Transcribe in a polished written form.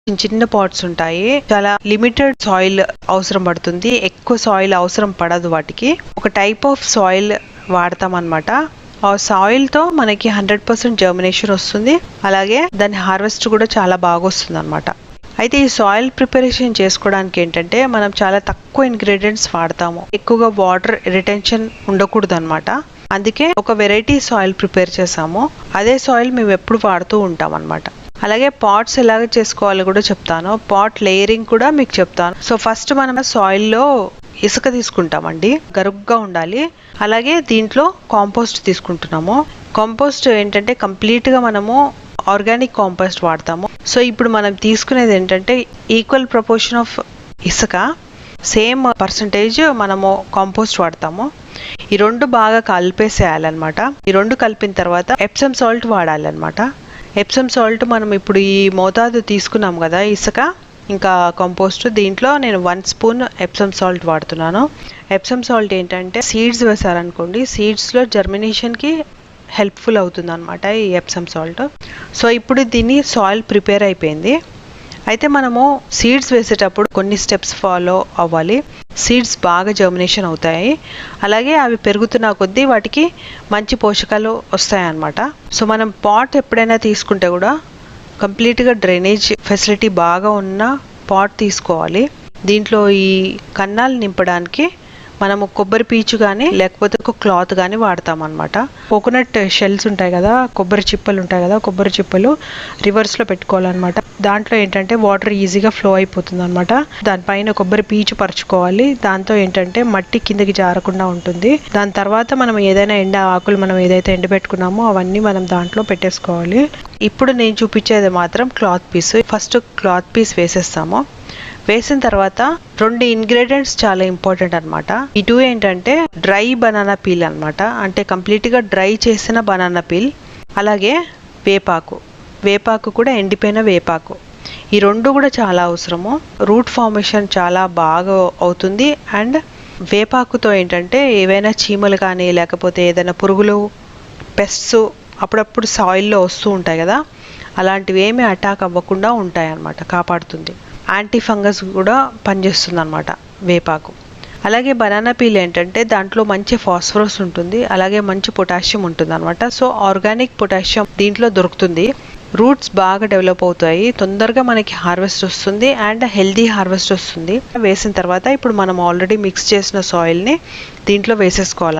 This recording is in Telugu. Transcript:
చిన్న చిన్న పాట్స్ ఉంటాయి. చాలా లిమిటెడ్ సాయిల్ అవసరం పడుతుంది, ఎక్కువ సాయిల్ అవసరం పడదు వాటికి. ఒక టైప్ ఆఫ్ సాయిల్ వాడతాం అనమాట. ఆ సాయిల్ తో మనకి 100% జర్మినేషన్ వస్తుంది. అలాగే దాని హార్వెస్ట్ కూడా చాలా బాగా వస్తుంది అనమాట. అయితే ఈ సాయిల్ ప్రిపరేషన్ చేసుకోవడానికి ఏంటంటే మనం చాలా తక్కువ ఇంగ్రీడియంట్స్ వాడతాము, ఎక్కువగా వాటర్ రిటెన్షన్ ఉండకూడదు అనమాట. అందుకే ఒక వెరైటీ సాయిల్ ప్రిపేర్ చేసాము. అదే సాయిల్ మేము ఎప్పుడు వాడుతూ ఉంటాం అనమాట. అలాగే పాట్స్ ఎలాగ చేసుకోవాలో కూడా చెప్తాను, పాట్ లేయరింగ్ కూడా మీకు చెప్తాను. సో ఫస్ట్ మనం సాయిల్లో ఇసుక తీసుకుంటామండి, గరుగ్గా ఉండాలి. అలాగే దీంట్లో కాంపోస్ట్ తీసుకుంటున్నాము. కాంపోస్ట్ ఏంటంటే కంప్లీట్గా మనము ఆర్గానిక్ కాంపోస్ట్ వాడతాము. సో ఇప్పుడు మనం తీసుకునేది ఏంటంటే ఈక్వల్ ప్రపోర్షన్ ఆఫ్ ఇసుక, సేమ్ పర్సంటేజ్ మనము కాంపోస్ట్ వాడతాము. ఈ రెండు బాగా కలిపేసేయాలన్నమాట. ఈ రెండు కలిపిన తర్వాత ఎప్సమ్ సాల్ట్ వాడాలన్నమాట. ఎప్సమ్ సాల్ట్ మనం ఇప్పుడు ఈ మోతాదు తీసుకున్నాం కదా, ఇసుక ఇంకా కంపోస్ట్, దీంట్లో నేను 1 స్పూన్ ఎప్సమ్ సాల్ట్ వాడుతున్నాను. ఎప్సమ్ సాల్ట్ ఏంటంటే సీడ్స్ వేసారనుకోండి, సీడ్స్లో జర్మినేషన్కి హెల్ప్ఫుల్ అవుతుంది అనమాట ఈ ఎప్సమ్ సాల్ట్. సో ఇప్పుడు దీన్ని సాయిల్ ప్రిపేర్ అయిపోయింది. అయితే మనము సీడ్స్ వేసేటప్పుడు కొన్ని స్టెప్స్ ఫాలో అవ్వాలి. సీడ్స్ బాగా జర్మినేషన్ అవుతాయి, అలాగే అవి పెరుగుతున్న కొద్దీ వాటికి మంచి పోషకాలు వస్తాయన్నమాట. సో మనం పాట్ ఎప్పుడైనా తీసుకుంటే కూడా కంప్లీట్గా డ్రైనేజ్ ఫెసిలిటీ బాగా ఉన్న పాట్ తీసుకోవాలి. దీంట్లో ఈ కన్నాలు నింపడానికి మనము కొబ్బరి పీచు కానీ లేకపోతే ఒక క్లాత్ కానీ వాడతాం అనమాట. కోకోనట్ షెల్స్ ఉంటాయి కదా, కొబ్బరి చిప్పలు ఉంటాయి కదా, కొబ్బరి చిప్పలు రివర్స్లో పెట్టుకోవాలన్నమాట. దాంట్లో ఏంటంటే వాటర్ ఈజీగా ఫ్లో అయిపోతుంది అనమాట. దానిపైన కొబ్బరి పీచు పరుచుకోవాలి. దాంతో ఏంటంటే మట్టి కిందకి జారకుండా ఉంటుంది. దాని తర్వాత మనం ఏదైనా ఎండ ఆకులు మనం ఏదైతే ఎండ పెట్టుకున్నామో అవన్నీ మనం దాంట్లో పెట్టేసుకోవాలి. ఇప్పుడు నేను చూపించేది మాత్రం cloth piece. First cloth piece వేసేస్తాము. వేసిన తర్వాత 2 ఇంగ్రీడియంట్స్ చాలా ఇంపార్టెంట్ అనమాట. ఇటు ఏంటంటే డ్రై బనానా పీల్ అనమాట, అంటే కంప్లీట్గా డ్రై చేసిన బనానా పీల్. అలాగే వేపాకు కూడా ఎండిపోయిన వేపాకు. ఈ 2 కూడా చాలా అవసరము. రూట్ ఫార్మేషన్ చాలా బాగా అవుతుంది. అండ్ వేపాకుతో ఏంటంటే ఏవైనా చీమలు కానీ లేకపోతే ఏదైనా పురుగులు, పెస్ట్స్ అప్పుడప్పుడు సాయిల్లో వస్తూ ఉంటాయి కదా, అలాంటివి ఏమీ అటాక్ అవ్వకుండా ఉంటాయి అన్నమాట, కాపాడుతుంది. యాంటీ ఫంగస్ కూడా పనిచేస్తుంది అనమాట వేపాకు. అలాగే బనానా పీల్ ఏంటంటే దాంట్లో మంచి ఫాస్ఫరస్ ఉంటుంది, అలాగే మంచి పొటాషియం ఉంటుంది అనమాట. సో ఆర్గానిక్ పొటాషియం దీంట్లో దొరుకుతుంది. రూట్స్ బాగా డెవలప్ అవుతాయి, తొందరగా మనకి హార్వెస్ట్ వస్తుంది అండ్ హెల్దీ హార్వెస్ట్ వస్తుంది. వేసిన తర్వాత ఇప్పుడు మనం ఆల్రెడీ మిక్స్ చేసిన సాయిల్ని దీంట్లో వేసేసుకోవాలి.